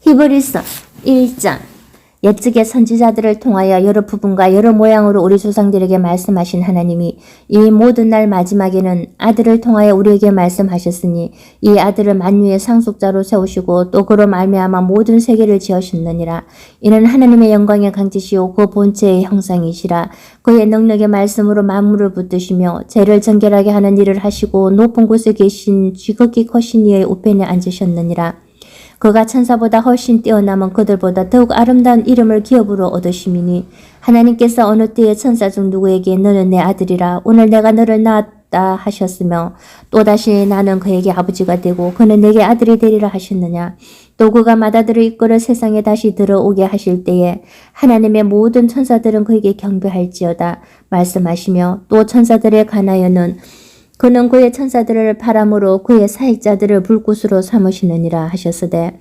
히브리서 1장. 옛적의 선지자들을 통하여 여러 부분과 여러 모양으로 우리 조상들에게 말씀하신 하나님이 이 모든 날 마지막에는 아들을 통하여 우리에게 말씀하셨으니 이 아들을 만유의 상속자로 세우시고 또 그로 말미암아 모든 세계를 지으셨느니라. 이는 하나님의 영광의 강지시오 그 본체의 형상이시라. 그의 능력의 말씀으로 만물을 붙드시며 죄를 정결하게 하는 일을 하시고 높은 곳에 계신 지극히 크신 이의 우편에 앉으셨느니라. 그가 천사보다 훨씬 뛰어남은 그들보다 더욱 아름다운 이름을 기업으로 얻으심이니 하나님께서 어느 때에 천사 중 누구에게 너는 내 아들이라 오늘 내가 너를 낳았다 하셨으며 또다시 나는 그에게 아버지가 되고 그는 내게 아들이 되리라 하셨느냐. 또 그가 맏아들을 이끌어 세상에 다시 들어오게 하실 때에 하나님의 모든 천사들은 그에게 경배할지어다 말씀하시며 또 천사들에 관하여는 그는 그의 천사들을 바람으로 그의 사익자들을 불꽃으로 삼으시느니라 하셨으되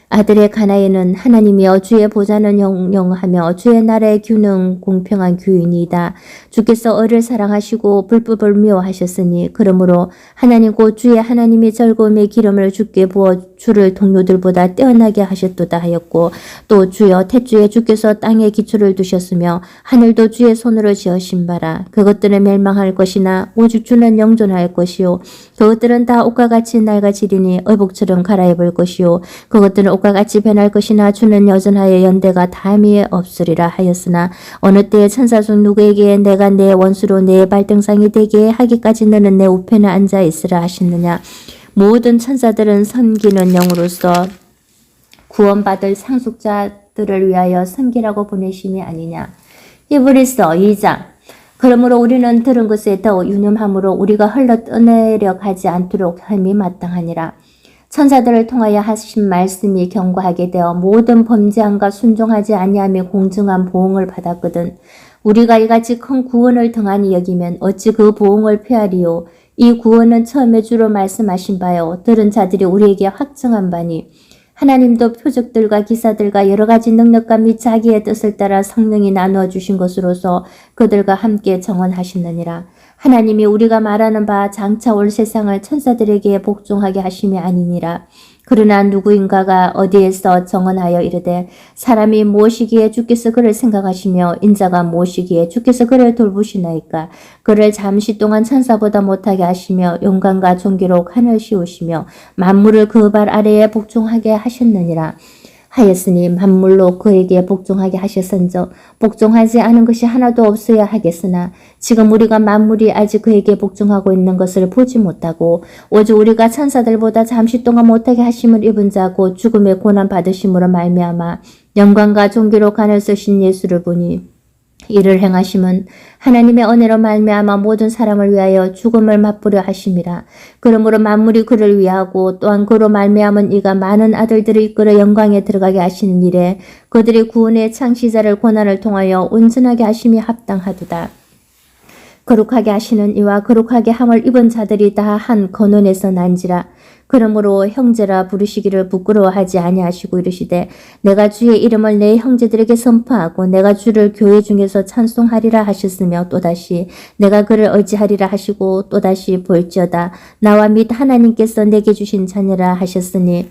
아들의 가나에는 하나님이여 주의 보좌는 영영하며 주의 나라의 규는 공평한 규이니이다. 주께서 어를 사랑하시고 불법을 미워하셨으니 그러므로 하나님 곧 주의 하나님이 즐거움의 기름을 주께 부어 주를 동료들보다 뛰어나게 하셨도다 하였고 또 주여 태주에 주께서 땅에 기초를 두셨으며 하늘도 주의 손으로 지으신 바라. 그것들은 멸망할 것이나 오직 주는 영존할 것이요 그것들은 다 옷과 같이 낡아지리니 의복처럼 갈아입을 것이요 그것들은 옷과 같이 변할 것이나 주는 여전하여 연대가 다미에 없으리라 하였으나 어느 때에 천사 중 누구에게 내가 내 원수로 내 발등상이 되게 하기까지 너는 내 우편에 앉아 있으라 하시느냐. 모든 천사들은 섬기는 영으로서 구원받을 상속자들을 위하여 섬기라고 보내심이 아니냐. 히브리서 2장. 그러므로 우리는 들은 것에 더 유념함으로 우리가 흘러 떠내려 가지 않도록 함이 마땅하니라. 천사들을 통하여 하신 말씀이 경고하게 되어 모든 범죄함과 순종하지 아니함이 공정한 보응을 받았거든. 우리가 이같이 큰 구원을 등한히 여기면 어찌 그 보응을 폐하리요. 이 구원은 처음에 주로 말씀하신 바요. 들은 자들이 우리에게 확증한 바니 하나님도 표적들과 기사들과 여러 가지 능력과 및 자기의 뜻을 따라 성령이 나누어 주신 것으로서 그들과 함께 정언하시느니라. 하나님이 우리가 말하는 바 장차 올 세상을 천사들에게 복종하게 하심이 아니니라. 그러나 누구인가가 어디에서 정언하여 이르되 사람이 무엇이기에 주께서 그를 생각하시며 인자가 무엇이기에 주께서 그를 돌보시나이까. 그를 잠시 동안 천사보다 못하게 하시며 영광과 존귀로 하늘 씌우시며 만물을 그 발 아래에 복종하게 하셨느니라. 하였으니 만물로 그에게 복종하게 하셨은즉 복종하지 않은 것이 하나도 없어야 하겠으나 지금 우리가 만물이 아직 그에게 복종하고 있는 것을 보지 못하고 오직 우리가 천사들보다 잠시 동안 못하게 하심을 입은 자 곧 죽음의 고난 받으심으로 말미암아 영광과 존귀로 간을 쓰신 예수를 보니 이를 행하심은 하나님의 은혜로 말미암아 모든 사람을 위하여 죽음을 맛보려 하심이라. 그러므로 만물이 그를 위하고 또한 그로 말미암은 이가 많은 아들들을 이끌어 영광에 들어가게 하시는 일에 그들이 구원의 창시자를 고난을 통하여 온전하게 하심이 합당하도다. 거룩하게 하시는 이와 거룩하게 함을 입은 자들이 다 한 근원에서 난지라. 그러므로 형제라 부르시기를 부끄러워하지 아니하시고 이르시되 내가 주의 이름을 내 형제들에게 선포하고 내가 주를 교회 중에서 찬송하리라 하셨으며 또다시 내가 그를 의지하리라 하시고 또다시 볼지어다 나와 및 하나님께서 내게 주신 자녀라 하셨으니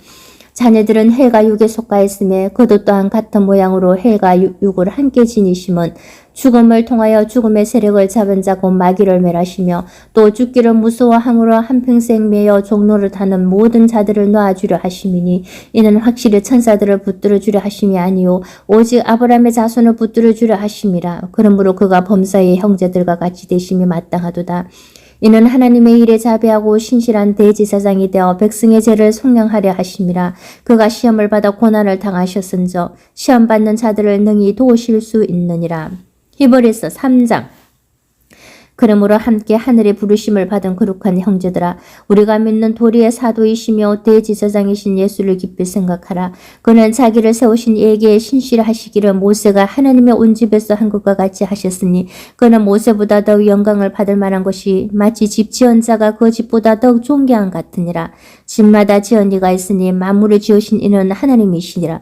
자녀들은 헬과 육에 속하였으며 그도 또한 같은 모양으로 헬과 육을 함께 지니심은 죽음을 통하여 죽음의 세력을 잡은 자 곧 마귀를 멸하시며 또 죽기를 무서워함으로 한평생 매여 종로를 타는 모든 자들을 놓아주려 하심이니 이는 확실히 천사들을 붙들어 주려 하심이 아니요 오직 아브라함의 자손을 붙들어 주려 하심이라. 그러므로 그가 범사의 형제들과 같이 되심이 마땅하도다. 이는 하나님의 일에 자비하고 신실한 대제사장이 되어 백성의 죄를 속량하려 하심이라. 그가 시험을 받아 고난을 당하셨은즉 시험 받는 자들을 능히 도우실 수 있느니라. 히브리서 3장. 그러므로 함께 하늘의 부르심을 받은 거룩한 형제들아 우리가 믿는 도리의 사도이시며 대제사장이신 예수를 깊이 생각하라. 그는 자기를 세우신 이에게 신실하시기를 모세가 하나님의 온 집에서 한 것과 같이 하셨으니 그는 모세보다 더욱 영광을 받을 만한 것이 마치 집 지은 자가 그 집보다 더욱 존귀한 같으니라. 집마다 지은 이가 있으니 만물을 지으신 이는 하나님이시니라.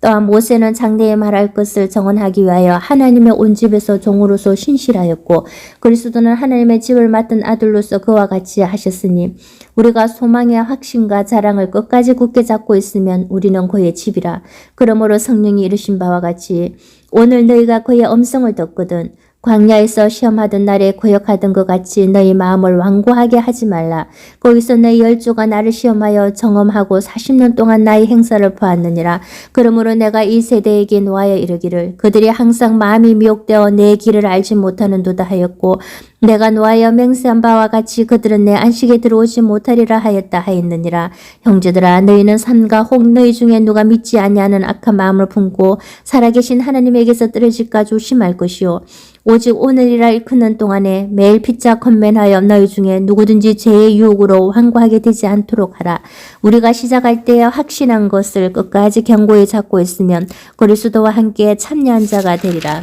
또한 모세는 장래에 말할 것을 정언하기 위하여 하나님의 온 집에서 종으로서 신실하였고 그리스도는 하나님의 집을 맡은 아들로서 그와 같이 하셨으니 우리가 소망의 확신과 자랑을 끝까지 굳게 잡고 있으면 우리는 그의 집이라. 그러므로 성령이 이르신 바와 같이 오늘 너희가 그의 음성을 듣거든 광야에서 시험하던 날에 고역하던 것 같이 너희 마음을 완고하게 하지 말라. 거기서 너희 열조가 나를 시험하여 정엄하고 40년 동안 나의 행사를 보았느니라. 그러므로 내가 이 세대에게 노하여 이르기를 그들이 항상 마음이 미혹되어 내 길을 알지 못하는도다 하였고 내가 노하여 맹세한 바와 같이 그들은 내 안식에 들어오지 못하리라 하였다 하였느니라. 형제들아 너희는 삼가 혹 너희 중에 누가 믿지 아니하는 악한 마음을 품고 살아계신 하나님에게서 떨어질까 조심할 것이요 오직 오늘이라 일컫는 동안에 매일 피자 건면하여 너희 중에 누구든지 죄의 유혹으로 완고하게 되지 않도록 하라. 우리가 시작할 때에 확신한 것을 끝까지 견고히 잡고 있으면 그리스도와 함께 참여한 자가 되리라.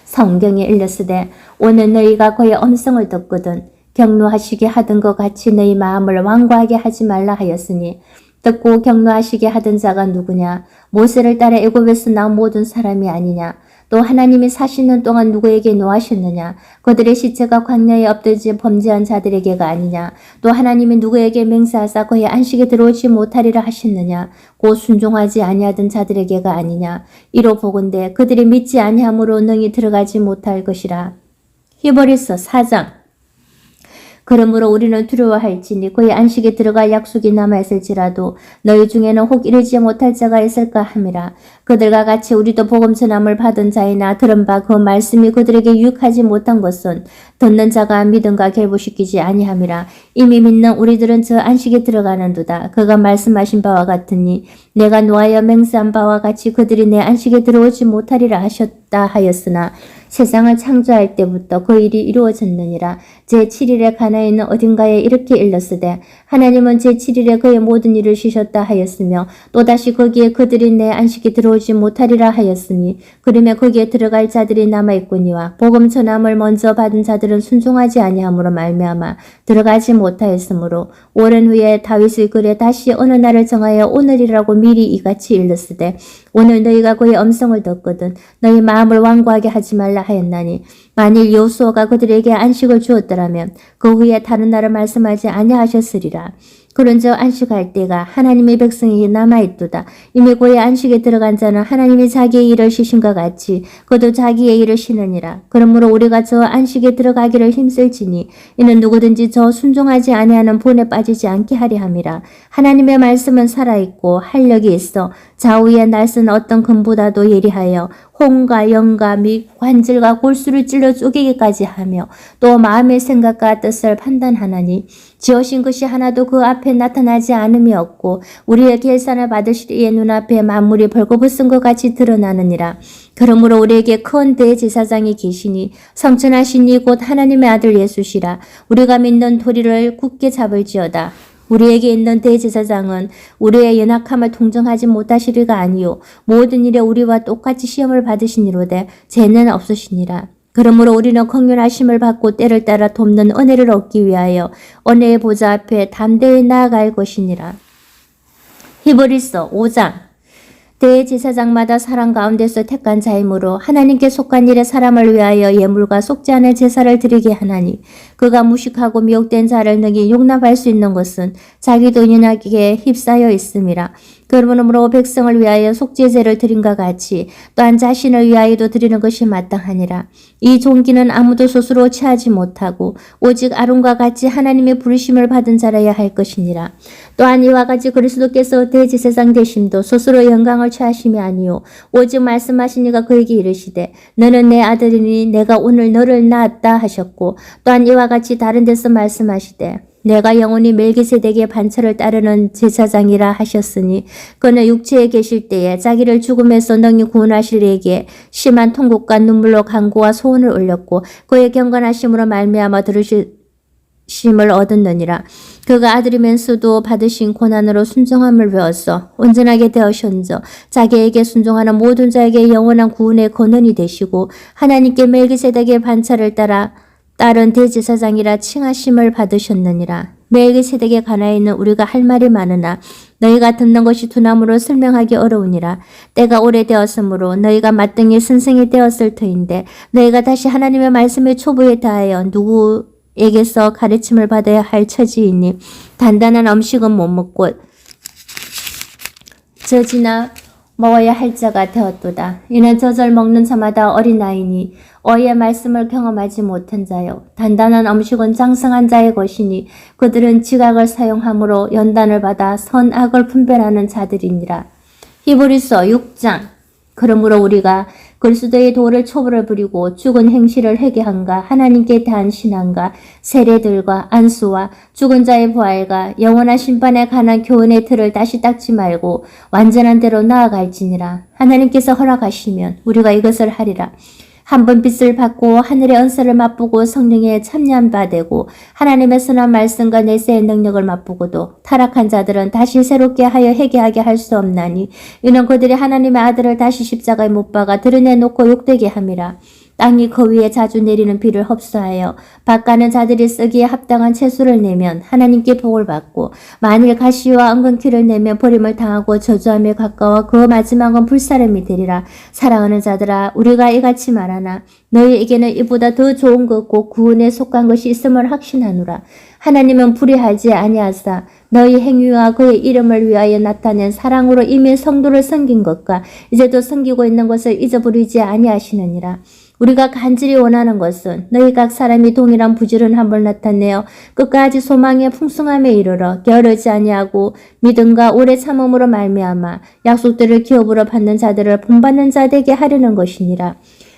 성경에 일렀으되 오늘 너희가 그의 음성을 듣거든 격노하시게 하던 것 같이 너희 마음을 완고하게 하지 말라 하였으니 듣고 격노하시게 하던 자가 누구냐? 모세를 따라 애굽에서 나온 모든 사람이 아니냐? 또 하나님이 40년 동안 누구에게 노하셨느냐? 그들의 시체가 광야에 엎드지 범죄한 자들에게가 아니냐? 또 하나님이 누구에게 맹세하사 그의 안식에 들어오지 못하리라 하셨느냐? 곧 순종하지 아니하던 자들에게가 아니냐? 이로 보건대 그들이 믿지 아니함으로 능히 들어가지 못할 것이라. 히브리서 4장. 그러므로 우리는 두려워할지니 그의 안식에 들어갈 약속이 남아있을지라도 너희 중에는 혹 이르지 못할 자가 있을까 함이라. 그들과 같이 우리도 복음 전함을 받은 자이나 들은 바 그 말씀이 그들에게 유익하지 못한 것은 듣는 자가 믿음과 결부시키지 아니함이라. 이미 믿는 우리들은 저 안식에 들어가는도다. 그가 말씀하신 바와 같으니 내가 노하여 맹세한 바와 같이 그들이 내 안식에 들어오지 못하리라 하셨다 하였으나 세상을 창조할 때부터 그 일이 이루어졌느니라. 제7일에 가나에는 어딘가에 이렇게 일렀으되 하나님은 제7일에 그의 모든 일을 쉬셨다 하였으며 또다시 거기에 그들이 내 안식에 들어오지 못하리라 하였으니 그러면 거기에 들어갈 자들이 남아있거니와 복음 전함을 먼저 받은 자들은 순종하지 아니함으로 말미암아 들어가지 못하였으므로 오랜 후에 다윗의 글에 다시 어느 날을 정하여 오늘이라고 미리 이같이 일렀으되 오늘 너희가 그의 음성을 듣거든 너희 마음을 완고하게 하지 말라 하였나니 만일 여호수아가 그들에게 안식을 주었더라면 그 후에 다른 날을 말씀하지 아니하셨으리라. 그런즉 안식할 때가 하나님의 백성에게 남아있도다. 이미 그의 안식에 들어간 자는 하나님이 자기의 일을 쉬신것 같이 그도 자기의 일을 쉬느니라. 그러므로 우리가 저 안식에 들어가기를 힘쓸지니 이는 누구든지 저 순종하지 아니하는 본에 빠지지 않게 하려 함이라. 하나님의 말씀은 살아있고 활력이 있어 좌우에 날선 어떤 금보다도 예리하여 혼과 영과 및 관절과 골수를 찔러 쪼개기까지 하며 또 마음의 생각과 뜻을 판단하나니 지으신 것이 하나도 그 앞에 나타나지 않음이 없고 우리의 계산을 받으실 이의 눈앞에 만물이 벌거벗은 것 같이 드러나느니라. 그러므로 우리에게 큰 대제사장이 계시니 성천하신 이 곧 하나님의 아들 예수시라. 우리가 믿는 도리를 굳게 잡을지어다. 우리에게 있는 대제사장은 우리의 연약함을 통정하지 못하시리가 아니요 모든 일에 우리와 똑같이 시험을 받으시니로되 죄는 없으시니라. 그러므로 우리는 긍휼하심을 받고 때를 따라 돕는 은혜를 얻기 위하여 은혜의 보좌 앞에 담대히 나아갈 것이니라. 히브리서 5장. 대제사장마다 사람 가운데서 택한 자이므로 하나님께 속한 일에 사람을 위하여 예물과 속지 않은 제사를 드리게 하나니 그가 무식하고 미혹된 자를 능히 용납할 수 있는 것은 자기도 연약하게 휩싸여 있음이라. 그러므로 백성을 위하여 속죄제를 드린과 같이 또한 자신을 위하여도 드리는 것이 마땅하니라. 이 종기는 아무도 스스로 취하지 못하고 오직 아론과 같이 하나님의 부르심을 받은 자라야 할 것이니라. 또한 이와 같이 그리스도께서 대제사장 되심도 스스로 영광을 취하심이 아니요 오직 말씀하신 이가 그에게 이르시되 너는 내 아들이니 내가 오늘 너를 낳았다 하셨고 또한 이와 같이 다른 데서 말씀하시되 내가 영원히 멜기세덱의 반차를 따르는 제사장이라 하셨으니 그는 육체에 계실 때에 자기를 죽음에서 능히 구원하실 이에게 심한 통곡과 눈물로 간구와 소원을 올렸고 그의 경건하심으로 말미암아 들으심을 얻었느니라. 그가 아들이면서도 받으신 고난으로 순종함을 배웠어 온전하게 되어션저 자기에게 순종하는 모든 자에게 영원한 구원의 근원이 되시고 하나님께 멜기세덱의 반차를 따른 대제사장이라 칭하심을 받으셨느니라. 멜기세덱에 관하여는 우리가 할 말이 많으나 너희가 듣는 것이 두나무로 설명하기 어려우니라. 때가 오래되었으므로 너희가 마땅히 선생이 되었을 터인데 너희가 다시 하나님의 말씀의 초보에 다하여 누구에게서 가르침을 받아야 할 처지이니 단단한 음식은 못 먹고 젖이나 먹어야 할 자가 되었도다. 이는 젖을 먹는 자마다 어린아이니 어의 말씀을 경험하지 못한 자요. 단단한 음식은 장성한 자의 것이니 그들은 지각을 사용함으로 연단을 받아 선악을 분별하는 자들이니라. 히브리서 6장. 그러므로 우리가 그리스도의 도를 초보를 부리고 죽은 행실을 회개한가 하나님께 대한 신앙과 세례들과 안수와 죽은 자의 부활과 영원한 심판에 관한 교훈의 틀을 다시 닦지 말고 완전한 대로 나아갈지니라. 하나님께서 허락하시면 우리가 이것을 하리라. 한 번 빛을 받고 하늘의 은사를 맛보고 성령에 참여한 바 되고 하나님의 선한 말씀과 내세의 능력을 맛보고도 타락한 자들은 다시 새롭게 하여 회개하게 할 수 없나니 이는 그들이 하나님의 아들을 다시 십자가에 못 박아 드러내놓고 욕되게 함이라. 땅이 그 위에 자주 내리는 비를 흡수하여 밭가는 자들이 쓰기에 합당한 채소를 내면 하나님께 복을 받고 만일 가시와 은근키를 내면 버림을 당하고 저주함에 가까워 그 마지막은 불사름이 되리라. 사랑하는 자들아 우리가 이같이 말하나 너희에게는 이보다 더 좋은 것 곧 구원에 속한 것이 있음을 확신하노라. 하나님은 불의하지 아니하사 너희 행위와 그의 이름을 위하여 나타낸 사랑으로 이미 성도를 섬긴 것과 이제도 섬기고 있는 것을 잊어버리지 아니하시느니라. 우리가 간절히 원하는 것은 너희 각 사람이 동일한 부지런함을 나타내어 끝까지 소망의 풍성함에 이르러 게으르지 아니하고 믿음과 오래 참음으로 말미암아 약속들을 기업으로 받는 자들을 본받는 자 되게 하려는 것이니라.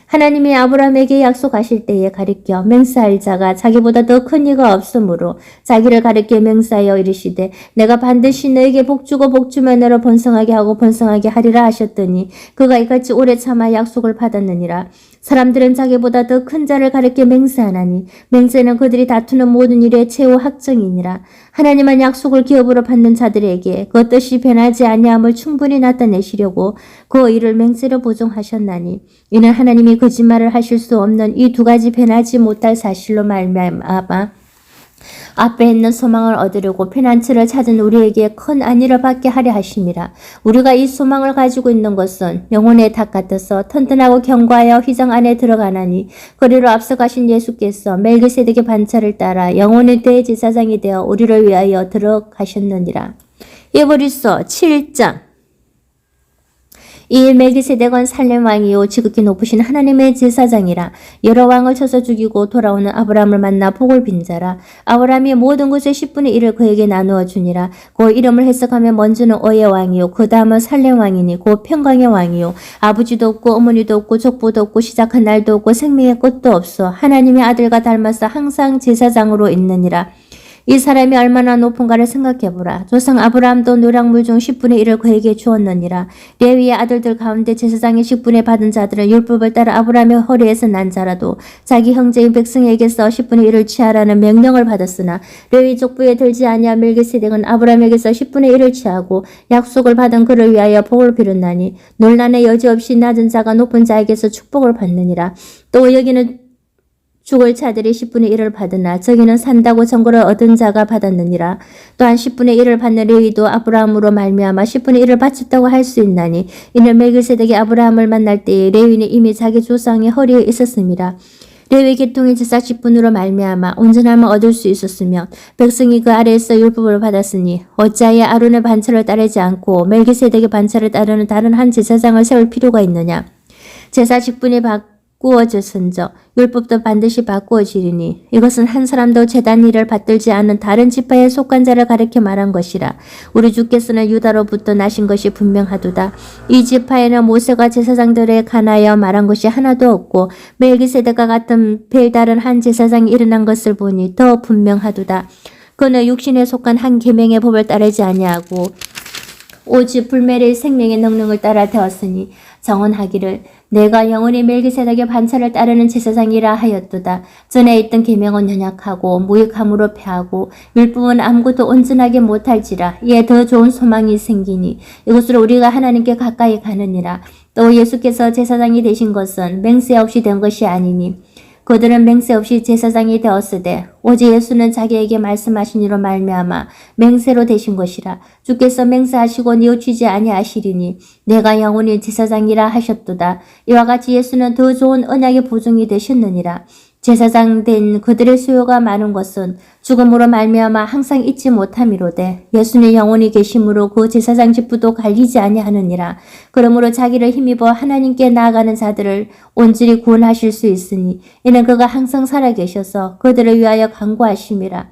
하나님이 아브라함에게 약속하실 때에 가리켜 맹세할 자가 자기보다 더 큰 이가 없으므로 자기를 가리켜 맹세하여 이르시되 내가 반드시 너에게 복주고 복주며 너를 번성하게 하고 번성하게 하리라 하셨더니 그가 이같이 오래 참아 약속을 받았느니라. 사람들은 자기보다 더 큰 자를 가리켜 맹세하나니 맹세는 그들이 다투는 모든 일의 최후 확정이니라. 하나님은 약속을 기업으로 받는 자들에게 그 뜻이 변하지 아니함을 충분히 나타내시려고 그 일을 맹세로 보증하셨나니 이는 하나님이 거짓말을 하실 수 없는 이 두 가지 변하지 못할 사실로 말미암아 앞에 있는 소망을 얻으려고 피난처를 찾은 우리에게 큰 안위를 받게 하려 하심이라. 우리가 이 소망을 가지고 있는 것은 영혼의 닭 같아서 튼튼하고 견고하여 휘장 안에 들어가나니 그리로 앞서가신 예수께서 멜기세덱의 반차를 따라 영혼의 대제사장이 되어 우리를 위하여 들어가셨느니라. 히브리서 7장. 이 멜기세덱은 살렘 왕이요 지극히 높으신 하나님의 제사장이라. 여러 왕을 쳐서 죽이고 돌아오는 아브라함을 만나 복을 빈 자라. 아브라함이 모든 것의 10분의 1을 그에게 나누어 주니라. 그 이름을 해석하면 먼저는 어의 왕이요 그 다음은 살렘 왕이니 그 평강의 왕이요 아버지도 없고 어머니도 없고 족보도 없고 시작한 날도 없고 생명의 끝도 없어 하나님의 아들과 닮아서 항상 제사장으로 있느니라. 이 사람이 얼마나 높은가를 생각해보라. 조상 아브라함도 노량물 중 10분의 1을 그에게 주었느니라. 레위의 아들들 가운데 제사장의 10분의 받은 자들은 율법을 따라 아브라함의 허리에서 난 자라도 자기 형제인 백성에게서 10분의 1을 취하라는 명령을 받았으나 레위 족부에 들지 아니한 멜기세덱은 아브라함에게서 10분의 1을 취하고 약속을 받은 그를 위하여 복을 빌었나니 논란의 여지 없이 낮은 자가 높은 자에게서 축복을 받느니라. 또 여기는 죽을 자들이 10분의 1을 받으나 저기는 산다고 정보를 얻은 자가 받았느니라. 또한 10분의 1을 받는 레위도 아브라함으로 말미암아 10분의 1을 바쳤다고 할 수 있나니 이는 멜기세덱이 아브라함을 만날 때에 레위는 이미 자기 조상의 허리에 있었음이라. 레위 계통의 제사 10분으로 말미암아 온전함을 얻을 수 있었으며 백성이 그 아래에서 율법을 받았으니 어찌하여 아론의 반차를 따르지 않고 멜기세덱의 반차를 따르는 다른 한 제사장을 세울 필요가 있느냐. 제사 10분이 바꾸어졌은저 율법도 반드시 바꾸어지리니 이것은 한 사람도 제단 일을 받들지 않은 다른 지파에 속한 자를 가리켜 말한 것이라. 우리 주께서는 유다로부터 나신 것이 분명하도다. 이 지파에는 모세가 제사장들에 관하여 말한 것이 하나도 없고 멜기세덱과 같은 별다른 한 제사장이 일어난 것을 보니 더 분명하도다. 그는 육신에 속한 한 계명의 법을 따르지 아니하고 오직 불멸의 생명의 능력을 따라 되었으니 정언하기를 내가 영원히 멜기세덱의 반차를 따르는 제사장이라 하였도다. 전에 있던 계명은 연약하고 무익함으로 패하고 율법은 아무것도 온전하게 못할지라. 이에 더 좋은 소망이 생기니 이것으로 우리가 하나님께 가까이 가느니라. 또 예수께서 제사장이 되신 것은 맹세 없이 된 것이 아니니 그들은 맹세 없이 제사장이 되었으되 오직 예수는 자기에게 말씀하신 이로 말미암아 맹세로 되신 것이라. 주께서 맹세하시고 뉘우치지 아니하시리니 내가 영원히 제사장이라 하셨도다. 이와 같이 예수는 더 좋은 언약의 보증이 되셨느니라. 제사장 된 그들의 수요가 많은 것은 죽음으로 말미암아 항상 잊지 못함이로되 예수는 영원히 계심으로 그 제사장 직분도 갈리지 아니하느니라. 그러므로 자기를 힘입어 하나님께 나아가는 자들을 온전히 구원하실 수 있으니 이는 그가 항상 살아계셔서 그들을 위하여 간구하심이라.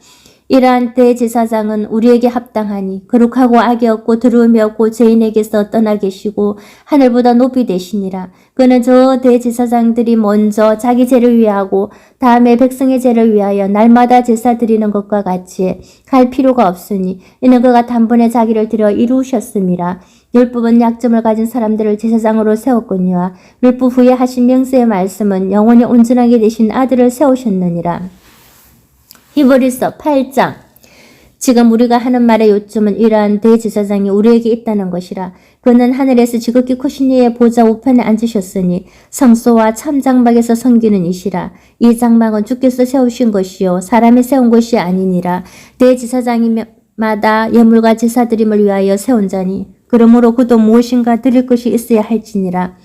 이러한 대제사장은 우리에게 합당하니 거룩하고 악이 없고 두려움이 없고 죄인에게서 떠나 계시고 하늘보다 높이 되시니라. 그는 저 대제사장들이 먼저 자기 죄를 위하고 다음에 백성의 죄를 위하여 날마다 제사 드리는 것과 같이 갈 필요가 없으니 이는 그가 단번에 자기를 들여 이루셨음이라. 율법은 약점을 가진 사람들을 제사장으로 세웠거니와 율법 후에 하신 명세의 말씀은 영원히 온전하게 되신 아들을 세우셨느니라. 히브리서 8장. 지금 우리가 하는 말의 요점은 이러한 대제사장이 우리에게 있다는 것이라. 그는 하늘에서 지극히 크신 이의 보좌 우편에 앉으셨으니 성소와 참장막에서 섬기는 이시라. 이 장막은 주께서 세우신 것이요 사람이 세운 것이 아니니라. 대제사장마다 예물과 제사드림을 위하여 세운 자니 그러므로 그도 무엇인가 드릴 것이 있어야 할지니라.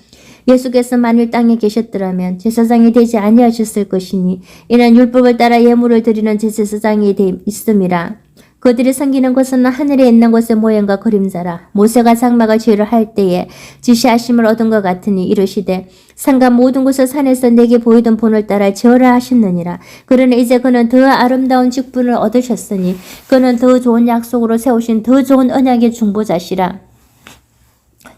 예수께서 만일 땅에 계셨더라면 제사장이 되지 아니하셨을 것이니 이는 율법을 따라 예물을 드리는 제사장이 있음이라. 그들이 섬기는 것은 하늘에 있는 것의 모양과 그림자라. 모세가 장막을 지으려 할 때에 지시하심을 얻은 것 같으니 이르시되 산과 모든 곳을 산에서 내게 보이던 본을 따라 지으라 하셨느니라. 그러나 이제 그는 더 아름다운 직분을 얻으셨으니 그는 더 좋은 약속으로 세우신 더 좋은 언약의 중보자시라.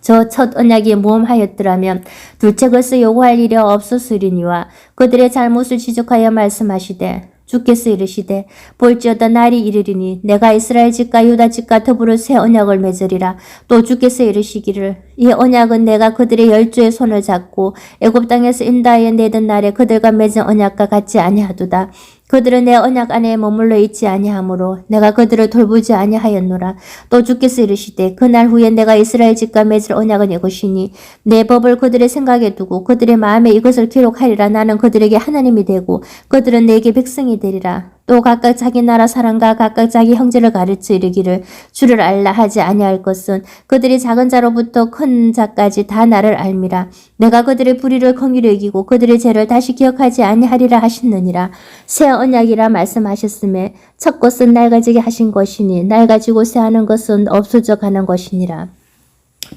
저 첫 언약이 모험하였더라면 둘째 것을 요구할 일이 없었으리니와 그들의 잘못을 지적하여 말씀하시되 주께서 이르시되 볼지어다 날이 이르리니 내가 이스라엘 집과 유다 집과 더불어 새 언약을 맺으리라. 또 주께서 이르시기를 이 언약은 내가 그들의 열조의 손을 잡고 애굽 땅에서 인도하여 내던 날에 그들과 맺은 언약과 같지 아니하도다. 그들은 내 언약 안에 머물러 있지 아니하므로 내가 그들을 돌보지 아니하였노라. 또 주께서 이르시되 그날 후에 내가 이스라엘 집과 맺을 언약은 이것이니 내 법을 그들의 생각에 두고 그들의 마음에 이것을 기록하리라. 나는 그들에게 하나님이 되고 그들은 내게 백성이 되리라. 또 각각 자기 나라 사람과 각각 자기 형제를 가르쳐 이르기를 주를 알라 하지 아니할 것은 그들이 작은 자로부터 큰 자까지 다 나를 알미라. 내가 그들의 불의를 긍휼히 여기고 그들의 죄를 다시 기억하지 아니하리라 하셨느니라. 새 언약이라 말씀하셨음에 첫 것은 낡아지게 하신 것이니 낡아지고 새하는 것은 없어져 가는 것이니라.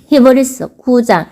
히브리서 9장.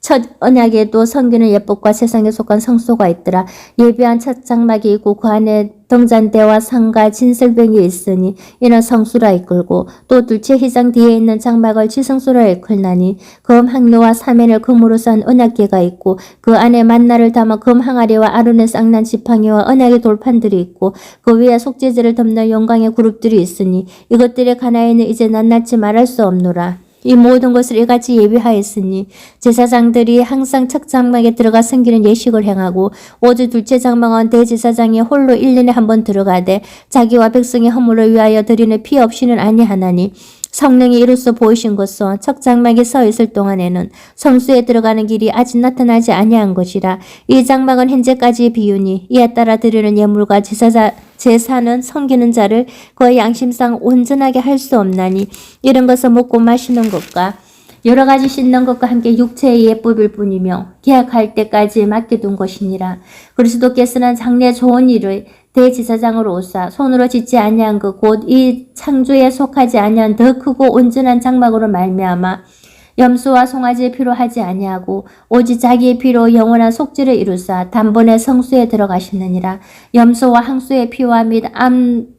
첫 언약에도 섬기는 예법과 세상에 속한 성소가 있더라. 예비한 첫 장막이 있고 그 안에 등잔대와 상과 진설병이 있으니 이는 성수라 이끌고 또 둘째 휘장 뒤에 있는 장막을 지성소라 이끌나니 금 항로와 사면을 금으로 싼 언약궤가 있고 그 안에 만나를 담아 금 항아리와 아론의 쌍난 지팡이와 언약의 돌판들이 있고 그 위에 속죄제를 덮는 영광의 그룹들이 있으니 이것들의 가나에는 이제 낱낱이 말할 수 없노라. 이 모든 것을 이같이 예비하였으니 제사장들이 항상 첫 장막에 들어가 섬기는 예식을 행하고 오직 둘째 장막은 대제사장이 홀로 1년에 한 번 들어가되 자기와 백성의 허물을 위하여 드리는 피 없이는 아니하나니 성령이 이로써 보이신 것은 첫 장막에 서 있을 동안에는 성수에 들어가는 길이 아직 나타나지 아니한 것이라. 이 장막은 현재까지의 비유니 이에 따라 드리는 예물과 제사는 섬기는 자를 그의 양심상 온전하게 할 수 없나니 이런 것은 먹고 마시는 것과 여러 가지 씻는 것과 함께 육체의 예법일 뿐이며 계약할 때까지 맡겨둔 것이니라. 그리스도께서는 장래 좋은 일을 대제사장으로 오사 손으로 짓지 아니한 그 곧 이 창조에 속하지 아니한 더 크고 온전한 장막으로 말미암아 염소와 송아지의 피로 하지 아니하고 오직 자기의 피로 영원한 속죄를 이루사 단번에 성수에 들어가시느니라. 염소와 항소의 피와 및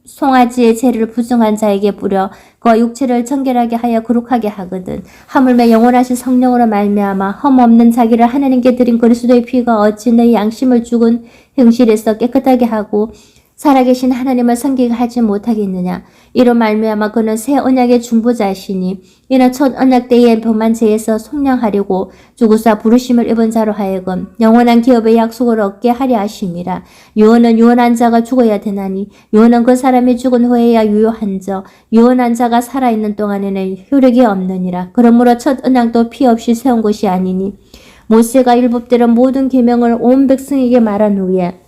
송아지의 죄를 부정한 자에게 뿌려 그 육체를 정결하게 하여 거룩하게 하거든. 하물며 영원하신 성령으로 말미암아 흠없는 자기를 하나님께 드린 그리스도의 피가 어찌 너희 양심을 죽은 행실에서 깨끗하게 하고 살아계신 하나님을 섬기게 하지 못하겠느냐. 이로 말미암아 그는 새 언약의 중보자이시니 이는 첫 언약 때의 범한 죄에서 속량하려고 죽으사 부르심을 입은 자로 하여금 영원한 기업의 약속을 얻게 하려 하심이라. 유언은 유언한 자가 죽어야 되나니 유언은 그 사람이 죽은 후에야 유효한저 유언한 자가 살아있는 동안에는 효력이 없느니라. 그러므로 첫 언약도 피 없이 세운 것이 아니니 모세가 율법대로 모든 계명을 온 백성에게 말한 후에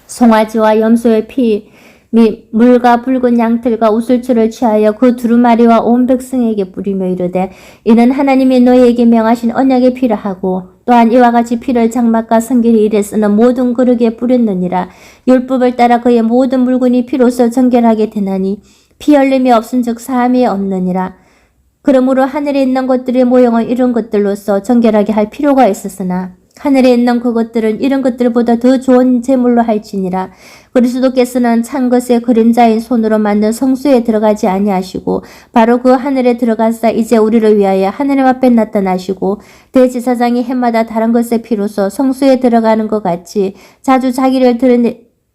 송아지와 염소의 피 및 물과 붉은 양털과 우슬초를 취하여 그 두루마리와 온 백성에게 뿌리며 이르되 이는 하나님이 너희에게 명하신 언약의 피라 하고 또한 이와 같이 피를 장막과 성결의 일에 쓰는 모든 그릇에 뿌렸느니라. 율법을 따라 그의 모든 물건이 피로써 정결하게 되나니 피 흘림이 없은즉 사함이 없느니라. 그러므로 하늘에 있는 것들의 모형은 이런 것들로서 정결하게 할 필요가 있었으나 하늘에 있는 그것들은 이런 것들보다 더 좋은 제물로 할지니라. 그리스도께서는 찬 것의 그림자인 손으로 만든 성소에 들어가지 아니하시고 바로 그 하늘에 들어가사 이제 우리를 위하여 하나님 앞에 나타나시고 대제사장이 해마다 다른 것의 피로서 성소에 들어가는 것 같이 자주 자기를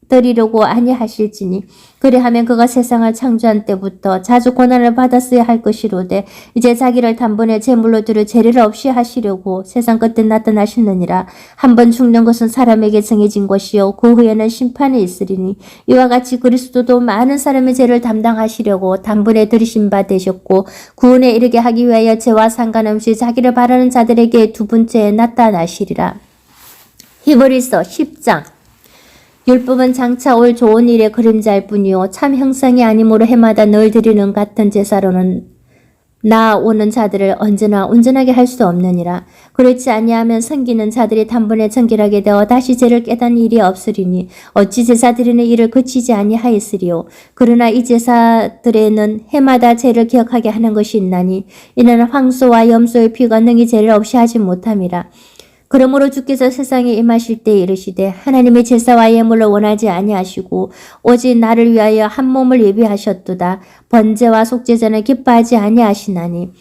드리려고 아니하실지니 그리하면 그가 세상을 창조한 때부터 자주 고난을 받았어야 할 것이로되 이제 자기를 단번에 제물로 드려 재를 없이 하시려고 세상 끝에 나타나셨느니라. 한번 죽는 것은 사람에게 정해진 것이요 그 후에는 심판이 있으리니 이와 같이 그리스도도 많은 사람의 죄를 담당하시려고 단번에 들이신 바 되셨고 구원에 이르게 하기 위하여 죄와 상관없이 자기를 바라는 자들에게 두 번째에 나타나시리라. 히브리서 10장. 율법은 장차 올 좋은 일의 그림자일 뿐이요 참 형상이 아니므로 해마다 늘 드리는 같은 제사로는 나아오는 자들을 언제나 온전하게 할 수 없느니라. 그렇지 아니하면 섬기는 자들이 단번에 정결하게 되어 다시 죄를 깨닫는 일이 없으리니 어찌 제사 드리는 일을 그치지 아니하였으리요. 그러나 이 제사들에는 해마다 죄를 기억하게 하는 것이 있나니 이는 황소와 염소의 피가 능히 죄를 없이 하지 못함이라. 그러므로 주께서 세상에 임하실 때 이르시되 하나님의 제사와 예물을 원하지 아니하시고 오직 나를 위하여 한 몸을 예비하셨도다. 번제와 속죄제는 기뻐하지 아니하시나니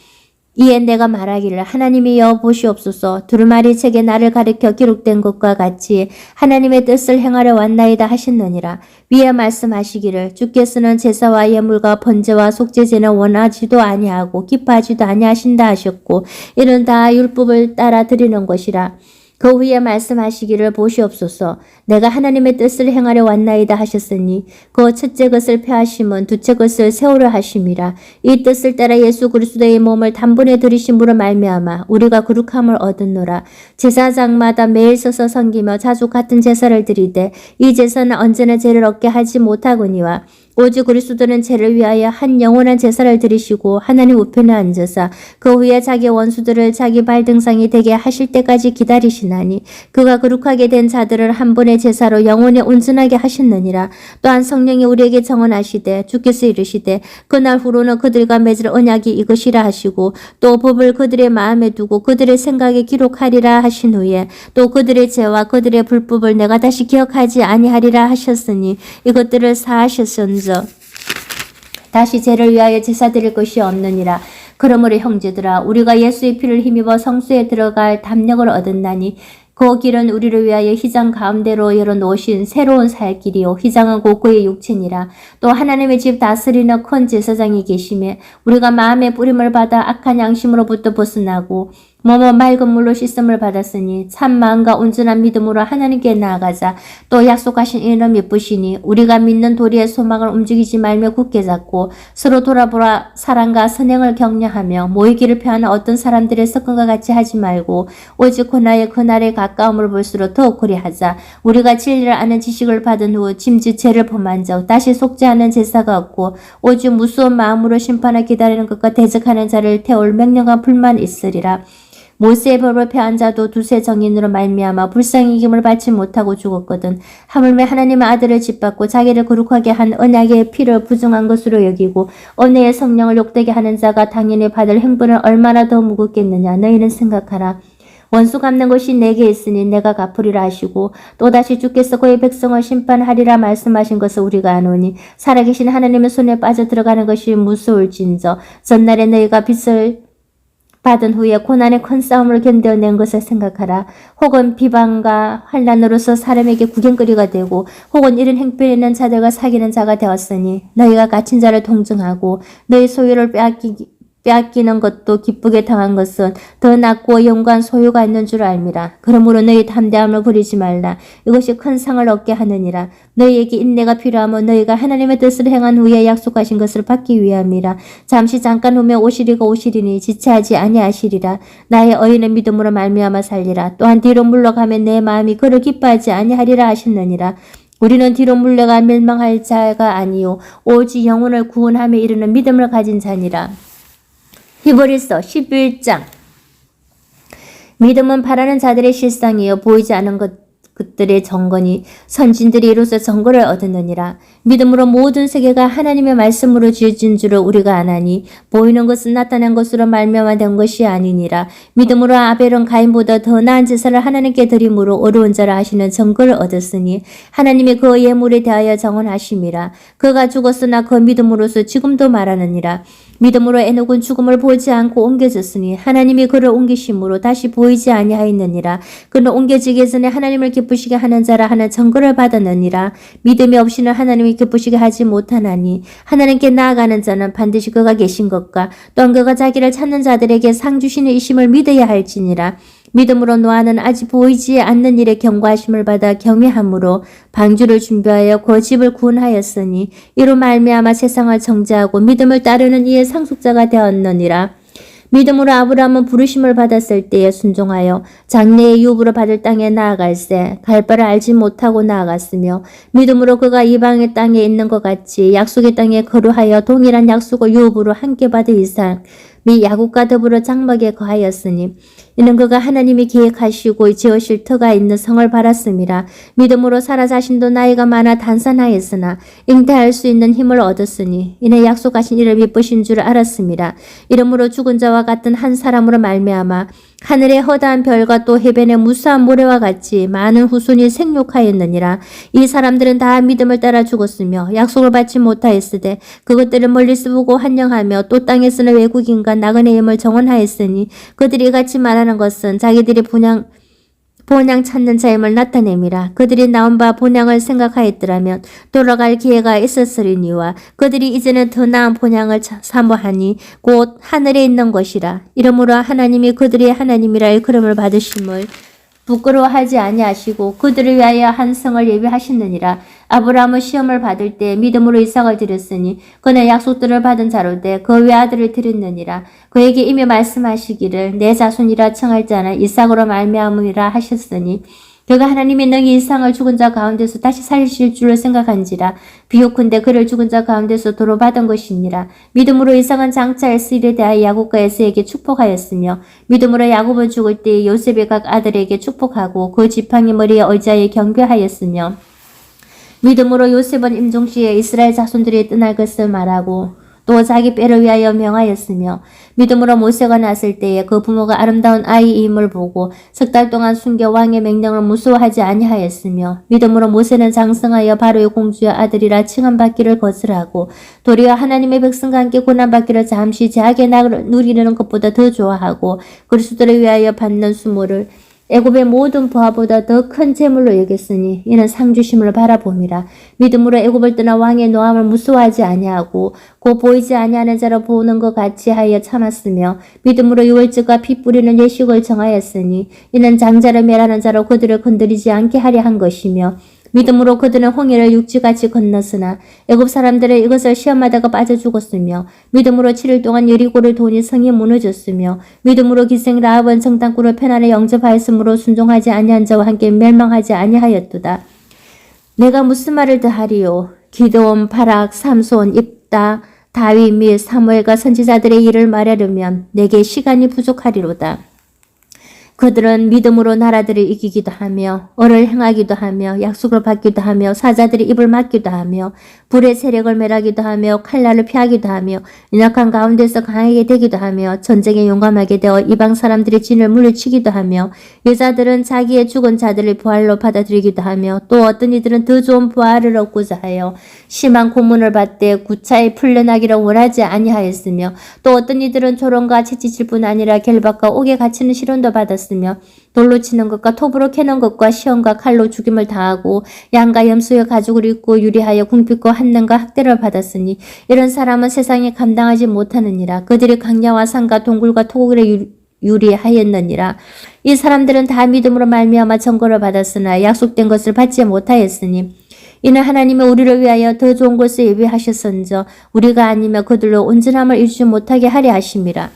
이에 내가 말하기를 하나님이 여보시옵소서 두루마리 책에 나를 가리켜 기록된 것과 같이 하나님의 뜻을 행하려 왔나이다 하셨느니라. 위에 말씀하시기를 주께서는 제사와 예물과 번제와 속죄제는 원하지도 아니하고 기뻐하지도 아니하신다 하셨고 이는 다 율법을 따라 드리는 것이라. 그 후에 말씀하시기를 보시옵소서 내가 하나님의 뜻을 행하려 왔나이다 하셨으니 그 첫째 것을 폐하심은 두째 것을 세우려 하심이라. 이 뜻을 따라 예수 그리스도의 몸을 단번에 들이심으로 말미암아 우리가 거룩함을 얻었노라. 제사장마다 매일 서서 섬기며 자주 같은 제사를 드리되 이 제사는 언제나 죄를 얻게 하지 못하거니와 오직 그리스도는 죄를 위하여 한 영원한 제사를 드리시고 하나님 우편에 앉으사 그 후에 자기 원수들을 자기 발등상이 되게 하실 때까지 기다리시나니 그가 거룩하게 된 자들을 한 번의 제사로 영원히 온전하게 하셨느니라. 또한 성령이 우리에게 정언하시되 주께서 이르시되 그날 후로는 그들과 맺을 언약이 이것이라 하시고 또 법을 그들의 마음에 두고 그들의 생각에 기록하리라 하신 후에 또 그들의 죄와 그들의 불법을 내가 다시 기억하지 아니하리라 하셨으니 이것들을 사하셨은즉 다시 죄를 위하여 제사 드릴 것이 없느니라. 그러므로 형제들아 우리가 예수의 피를 힘입어 성소에 들어갈 담력을 얻었나니 그 길은 우리를 위하여 휘장 가운데로 열어놓으신 새로운 살 길이요 휘장은 곧 그의 육체니라. 또 하나님의 집 다스리는 큰 제사장이 계심에 우리가 마음의 뿌림을 받아 악한 양심으로부터 벗어나고 몸은 맑은 물로 씻음을 받았으니 참 마음과 온전한 믿음으로 하나님께 나아가자. 또 약속하신 이는 미쁘시니 우리가 믿는 도리의 소망을 움직이지 말며 굳게 잡고 서로 돌아보라 사랑과 선행을 격려하며 모이기를 표하는 어떤 사람들의 습관과 같이 하지 말고 오직 그날의 그날의 가까움을 볼수록 더욱 그리하자. 우리가 진리를 아는 지식을 받은 후 짐짓 죄를 범한 적 다시 속죄하는 제사가 없고 오직 무서운 마음으로 심판을 기다리는 것과 대적하는 자를 태울 명령과 불만 있으리라. 모세의 법을 폐한 자도 두세 정인으로 말미암아 불쌍히 여김을 받지 못하고 죽었거든. 하물며 하나님의 아들을 짓밟고 자기를 거룩하게 한 언약의 피를 부정한 것으로 여기고 은혜의 성령을 욕되게 하는 자가 당연히 받을 행분은 얼마나 더 무겁겠느냐. 너희는 생각하라. 원수 갚는 것이 내게 있으니 내가 갚으리라 하시고 또다시 주께서 그의 백성을 심판하리라 말씀하신 것을 우리가 아노니 살아계신 하나님의 손에 빠져 들어가는 것이 무서울진저 전날에 너희가 빚을 받은 후에 고난의 큰 싸움을 견뎌낸 것을 생각하라. 혹은 비방과 환난으로서 사람에게 구경거리가 되고 혹은 이런 행편에 있는 자들과 사귀는 자가 되었으니 너희가 갇힌 자를 동정하고 너희 소유를 빼앗기는 것도 기쁘게 당한 것은 더 낫고 영광 소유가 있는 줄 알미라. 그러므로 너희 담대함을 부리지 말라. 이것이 큰 상을 얻게 하느니라. 너희에게 인내가 필요하면 너희가 하나님의 뜻을 행한 후에 약속하신 것을 받기 위함이라. 잠시 잠깐 후면 오시리가 오시리니 지체하지 아니하시리라. 나의 어인은 믿음으로 말미암아 살리라. 또한 뒤로 물러가면 내 마음이 그를 기뻐하지 아니하리라 하셨느니라. 우리는 뒤로 물러가 멸망할 자가 아니요 오직 영혼을 구원함에 이르는 믿음을 가진 자니라. 히브리서 11장. 믿음은 바라는 자들의 실상이요 보이지 않은 것들의 정거니 선진들이 이로써 정거를 얻었느니라. 믿음으로 모든 세계가 하나님의 말씀으로 지어진 줄을 우리가 아나니 보이는 것은 나타난 것으로 말미암아 된 것이 아니니라. 믿음으로 아벨은 가인보다 더 나은 제사를 하나님께 드림으로 어려운 자라 하시는 정거를 얻었으니 하나님이 그 예물에 대하여 정언하심이라. 그가 죽었으나 그 믿음으로서 지금도 말하느니라. 믿음으로 에녹은 죽음을 보지 않고 옮겨졌으니 하나님이 그를 옮기심으로 다시 보이지 아니하였느니라. 그는 옮겨지기 전에 하나님을 기쁘시게 하는 자라 하는 증거를 받았느니라. 믿음이 없이는 하나님이 기쁘시게 하지 못하나니 하나님께 나아가는 자는 반드시 그가 계신 것과 또한 그가 자기를 찾는 자들에게 상 주시는 이심을 믿어야 할지니라. 믿음으로 노아는 아직 보이지 않는 일에 경고하심을 받아 경외함으로 방주를 준비하여 그 집을 구원하였으니 이로 말미암아 세상을 정죄하고 믿음을 따르는 이의 상속자가 되었느니라. 믿음으로 아브라함은 부르심을 받았을 때에 순종하여 장래의 유업으로 받을 땅에 나아갈새 갈 바를 알지 못하고 나아갔으며 믿음으로 그가 이방의 땅에 있는 것 같이 약속의 땅에 거류하여 동일한 약속을 유업으로 함께 받을 이상 미 야곱과 더불어 장막에 거하였으니 이는 그가 하나님이 계획하시고 지으실 터가 있는 성을 바랐음이라. 믿음으로 사라 자신도 나이가 많아 단산하였으나 잉태할 수 있는 힘을 얻었으니 이는 약속하신 이를 미쁘신 줄 알았음이라. 이러므로 죽은 자와 같은 한 사람으로 말미암아 하늘의 허다한 별과 또 해변의 무수한 모래와 같이 많은 후손이 생육하였느니라. 이 사람들은 다 믿음을 따라 죽었으며 약속을 받지 못하였으되 그것들을 멀리서 보고 환영하며 또 땅에서는 외국인과 나그네의 힘을 정언하였으니 그들이 같이 말하는 것은 자기들이 본향 찾는 자임을 나타냄이라. 그들이 나온 바 본향을 생각하였더라면 돌아갈 기회가 있었으리니와 그들이 이제는 더 나은 본향을 사모하니 곧 하늘에 있는 것이라. 이러므로 하나님이 그들의 하나님이라 일컬음을 받으심을 부끄러워하지 아니하시고 그들을 위하여 한 성을 예비하시느니라. 아브라함은 시험을 받을 때 믿음으로 이삭을 드렸으니 그는 약속들을 받은 자로되 그 외아들을 드렸느니라. 그에게 이미 말씀하시기를 내 자손이라 청할 자는 이삭으로 말미암으리라 하셨으니 그가 하나님이 능히 이삭을 죽은 자 가운데서 다시 살리실 줄을 생각한지라. 비옥컨대 그를 죽은 자 가운데서 도로 받은 것이니라. 믿음으로 이삭은 장차 에스일에 대하여 야곱과 에서에게 축복하였으며 믿음으로 야곱은 죽을 때 요셉의 각 아들에게 축복하고 그 지팡이 머리에 의지하여 경배하였으며 믿음으로 요셉은 임종시에 이스라엘 자손들이 떠날 것을 말하고 또 자기 뼈를 위하여 명하였으며 믿음으로 모세가 났을 때에 그 부모가 아름다운 아이임을 보고 석 달 동안 숨겨 왕의 명령을 무서워하지 아니하였으며 믿음으로 모세는 장성하여 바로의 공주의 아들이라 칭함받기를 거절하고 도리어 하나님의 백성과 함께 고난받기를 잠시 제하게 누리는 것보다 더 좋아하고 그리스도를 위하여 받는 수모를 애굽의 모든 부하보다 더 큰 재물로 여겼으니 이는 상주심을 바라봄이라. 믿음으로 애굽을 떠나 왕의 노함을 무서워하지 아니하고 곧 보이지 아니하는 자로 보는 것 같이 하여 참았으며 믿음으로 유월절과 피 뿌리는 예식을 정하였으니 이는 장자를 멸하는 자로 그들을 건드리지 않게 하려 한 것이며 믿음으로 그들은 홍해를 육지같이 건넜으나 애굽 사람들은 이것을 시험하다가 빠져 죽었으며 믿음으로 7일 동안 여리고를 도니 성이 무너졌으며 믿음으로 기생 라합은 정탐꾼을 편안히 영접하였으므로 순종하지 아니한 자와 함께 멸망하지 아니하였도다. 내가 무슨 말을 더하리요. 기드온, 바락, 삼손, 입다, 다윗 및 사무엘과 선지자들의 일을 말하려면 내게 시간이 부족하리로다. 그들은 믿음으로 나라들을 이기기도 하며 얼을 행하기도 하며 약속을 받기도 하며 사자들이 입을 막기도 하며 불의 세력을 멸하기도 하며 칼날을 피하기도 하며 연약한 가운데서 강하게 되기도 하며 전쟁에 용감하게 되어 이방 사람들이 진을 물리치기도 하며 여자들은 자기의 죽은 자들을 부활로 받아들이기도 하며 또 어떤 이들은 더 좋은 부활을 얻고자 하여 심한 고문을 받되 구차히 풀려나기를 원하지 아니하였으며 또 어떤 이들은 조롱과 채찍질 뿐 아니라 결박과 옥에 갇히는 시련도 받았으며 돌로 치는 것과 톱으로 캐는 것과 시험과 칼로 죽임을 당하고 양과 염소의 가죽을 입고 유리하여 궁핍과 한능과 학대를 받았으니 이런 사람은 세상에 감당하지 못하느니라. 그들이 강야와 산과 동굴과 토굴에 유리하였느니라. 이 사람들은 다 믿음으로 말미암아 정거를 받았으나 약속된 것을 받지 못하였으니 이는 하나님이 우리를 위하여 더 좋은 것을 예비하셨은저 우리가 아니면 그들로 온전함을 이루지 못하게 하려 하심이라.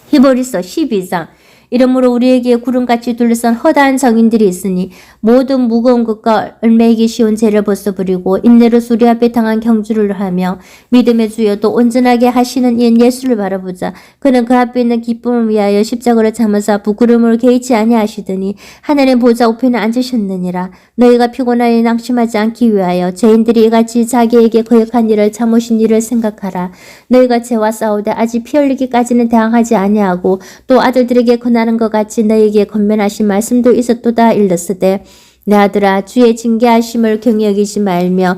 히브리서 12장. 이러므로 우리에게 구름같이 둘러싼 허다한 정인들이 있으니 모든 무거운 것과 얽매이기 쉬운 죄를 벗어버리고 인내로 우리 앞에 당한 경주를 하며 믿음의 주여 또 온전하게 하시는 이인 예수를 바라보자. 그는 그 앞에 있는 기쁨을 위하여 십자가를 참으사 부끄러움을 개의치 아니하시더니 하늘의 보좌 우편에 앉으셨느니라. 너희가 피곤하여 낙심하지 않기 위하여 죄인들이 이같이 자기에게 거역한 일을 참으신 일을 생각하라. 너희가 죄와 싸우되 아직 피 흘리기까지는 대항하지 아니하고 또 아들들에게 권하는 것 같이 너희에게 권면하신 말씀도 있었도다 일렀으되 내 아들아 주의 징계하심을 경히 여기지 말며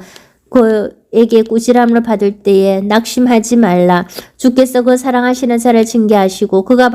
그에게 꾸지람을 받을 때에 낙심하지 말라. 주께서 그 사랑하시는 자를 징계하시고 그가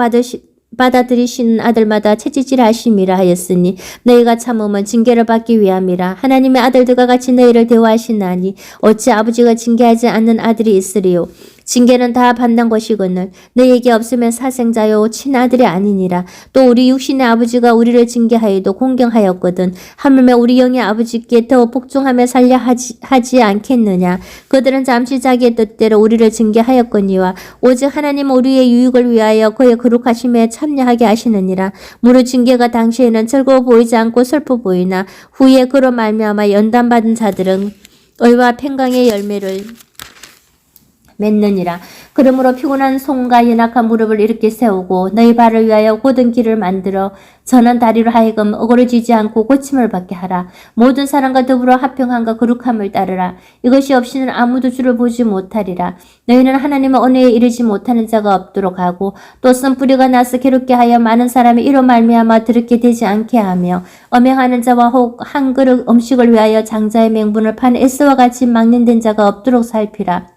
받아들이시는 아들마다 채찍질 하심이라 하였으니 너희가 참음은 징계를 받기 위함이라. 하나님의 아들들과 같이 너희를 대우하시나니 어찌 아버지가 징계하지 않는 아들이 있으리요. 징계는 다 받는 것이거늘 너희에게 없으면 사생자요 친아들이 아니니라. 또 우리 육신의 아버지가 우리를 징계하여도 공경하였거든 하물며 우리 영의 아버지께 더 복종하며 살려 하지 않겠느냐. 그들은 잠시 자기의 뜻대로 우리를 징계하였거니와 오직 하나님은 우리의 유익을 위하여 그의 거룩하심에 참여하게 하시느니라. 무릇 징계가 당시에는 즐거워 보이지 않고 슬퍼 보이나 후에 그로 말미암아 연단받은 자들은 의와 평강의 열매를 맺느니라. 그러므로 피곤한 손과 연약한 무릎을 이렇게 세우고 너희 발을 위하여 곧은 길을 만들어 전한 다리로 하여금 어그러지지 않고 고침을 받게 하라. 모든 사람과 더불어 화평함과 거룩함을 따르라. 이것이 없이는 아무도 주를 보지 못하리라. 너희는 하나님의 은혜에 이르지 못하는 자가 없도록 하고 또 쓴뿌리가 나서 괴롭게 하여 많은 사람이 이로 말미암아 더럽게 되지 않게 하며 엄행하는 자와 혹 한 그릇 음식을 위하여 장자의 맹분을 판 에스와 같이 망령된 자가 없도록 살피라.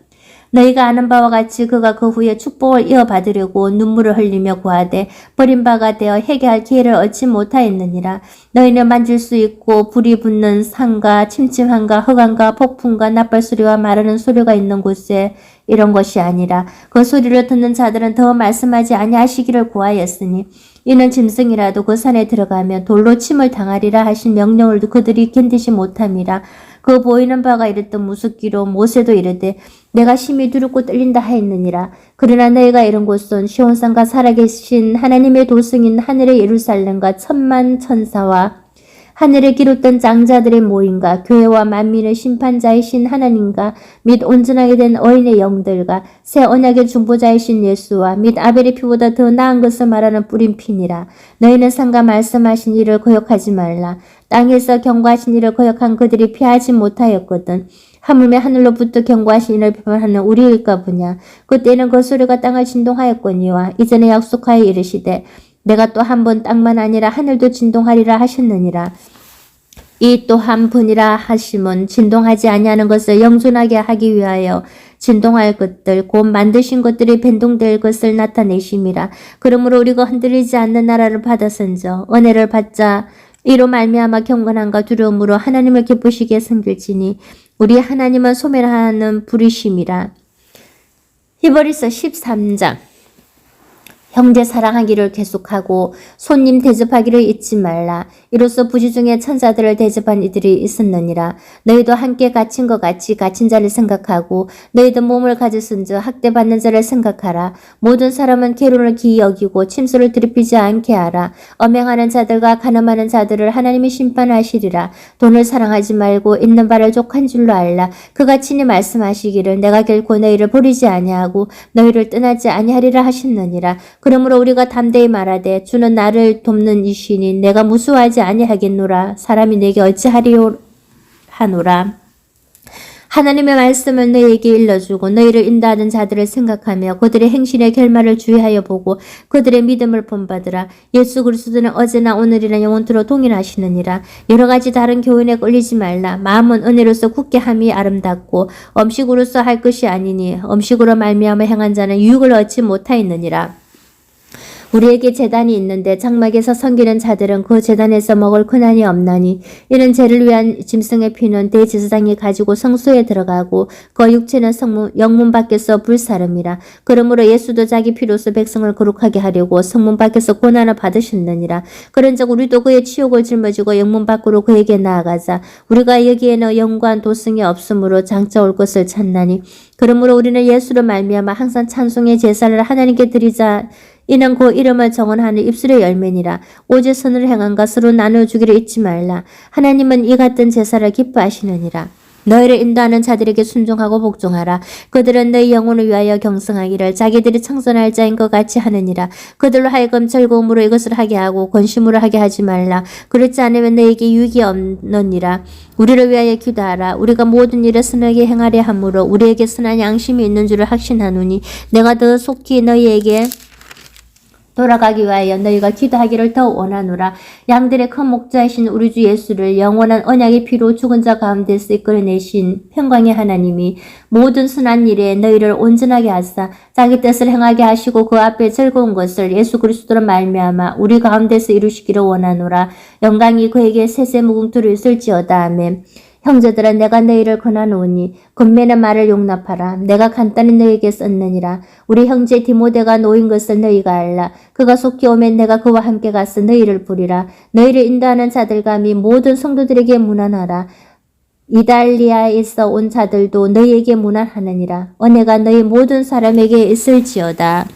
너희가 아는 바와 같이 그가 그 후에 축복을 이어받으려고 눈물을 흘리며 구하되 버림바가 되어 회개할 기회를 얻지 못하였느니라. 너희는 만질 수 있고 불이 붙는 산과 침침함과 흑암과 폭풍과 나팔소리와 말하는 소리가 있는 곳에 이런 것이 아니라 그 소리를 듣는 자들은 더 말씀하지 아니하시기를 구하였으니 이는 짐승이라도 그 산에 들어가면 돌로 침을 당하리라 하신 명령을 그들이 견디지 못함이라. 그 보이는 바가 이랬던 무섭기로 모세도 이르되 내가 심히 두렵고 떨린다 하였느니라. 그러나 너희가 이런 곳은 시온산과 살아계신 하나님의 도성인 하늘의 예루살렘과 천만 천사와 하늘에 기록된 장자들의 모임과 교회와 만민의 심판자이신 하나님과 및 온전하게 된 어인의 영들과 새 언약의 중보자이신 예수와 및 아벨의 피보다 더 나은 것을 말하는 뿌린 피니라. 너희는 상가 말씀하신 이를 거역하지 말라. 땅에서 경고하신 이를 거역한 그들이 피하지 못하였거든. 하물며 하늘로부터 경고하신 이를 비판하는 우리일까 보냐. 그때는 그 소리가 땅을 진동하였거니와 이전에 약속하여 이르시되 내가 또 한 번 땅만 아니라 하늘도 진동하리라 하셨느니라. 이 또 한 번이라 하심은 진동하지 아니하는 것을 영존하게 하기 위하여 진동할 것들 곧 만드신 것들이 변동될 것을 나타내심이라. 그러므로 우리가 흔들리지 않는 나라를 받았은저 은혜를 받자 이로 말미암아 경건함과 두려움으로 하나님을 기쁘시게 섬길지니 우리 하나님은 소멸하는 불이심이라. 히브리서 13장. 형제 사랑하기를 계속하고 손님 대접하기를 잊지 말라. 이로써 부지 중에 천사들을 대접한 이들이 있었느니라. 너희도 함께 갇힌 것 같이 갇힌 자를 생각하고 너희도 몸을 가졌은즉 학대받는 자를 생각하라. 모든 사람은 괴로움을 기이 여기고 침소를 들이피지 않게 하라. 엄행하는 자들과 간음하는 자들을 하나님이 심판하시리라. 돈을 사랑하지 말고 있는 바를 족한 줄로 알라. 그가 친히 말씀하시기를 내가 결코 너희를 버리지 아니하고 너희를 떠나지 아니하리라 하셨느니라. 그러므로 우리가 담대히 말하되 주는 나를 돕는 이시니 내가 무수하지 아니하겠노라. 사람이 내게 어찌하리요 하노라. 하나님의 말씀을 너희에게 일러주고 너희를 인도하는 자들을 생각하며 그들의 행실의 결말을 주의하여 보고 그들의 믿음을 본받으라. 예수 그리스도는 어제나 오늘이나 영원토록 동일하시느니라. 여러 가지 다른 교훈에 끌리지 말라. 마음은 은혜로서 굳게 함이 아름답고 음식으로서 할 것이 아니니 음식으로 말미암아 행한 자는 유익을 얻지 못하였느니라. 우리에게 제단이 있는데 장막에서 섬기는 자들은 그 제단에서 먹을 권한이 없나니 이는 죄를 위한 짐승의 피는 대제사장이 가지고 성소에 들어가고 그 육체는 영문 밖에서 불사름이라. 그러므로 예수도 자기 피로서 백성을 거룩하게 하려고 성문 밖에서 고난을 받으셨느니라. 그런즉 우리도 그의 치욕을 짊어지고 영문 밖으로 그에게 나아가자. 우리가 여기에는 영광 도성이 없으므로 장차 올 것을 찾나니 그러므로 우리는 예수를 말미암아 항상 찬송의 제사를 하나님께 드리자 이는 그 이름을 정언하는 입술의 열매니라. 오직 선을 행함과 서로 나누어주기를 잊지 말라. 하나님은 이 같은 제사를 기뻐하시느니라. 너희를 인도하는 자들에게 순종하고 복종하라. 그들은 너희 영혼을 위하여 경성하기를 자기들이 청선할 자인 것 같이 하느니라. 그들로 하여금 즐거움으로 이것을 하게 하고 권심으로 하게 하지 말라. 그렇지 않으면 너희에게 유익이 없느니라. 우리를 위하여 기도하라. 우리가 모든 일을 선하게 행하려 함으로 우리에게 선한 양심이 있는 줄을 확신하노니 내가 더 속히 너희에게 돌아가기 위하여 너희가 기도하기를 더 원하노라. 양들의 큰 목자이신 우리 주 예수를 영원한 언약의 피로 죽은 자 가운데서 이끌어내신 평강의 하나님이 모든 선한 일에 너희를 온전하게 하사 자기 뜻을 행하게 하시고 그 앞에 즐거운 것을 예수 그리스도로 말미암아 우리 가운데서 이루시기를 원하노라. 영광이 그에게 세세 무궁토로 있을지어다. 아멘. 형제들아 내가 너희를 권하노니 권면의 말을 용납하라. 내가 간단히 너희에게 썼느니라. 우리 형제 디모데가 놓인 것을 너희가 알라. 그가 속히 오면 내가 그와 함께 가서 너희를 부리라. 너희를 인도하는 자들과 및 모든 성도들에게 문안하라. 이달리아에서 온 자들도 너희에게 문안하느니라. 은혜가 너희 모든 사람에게 있을지어다.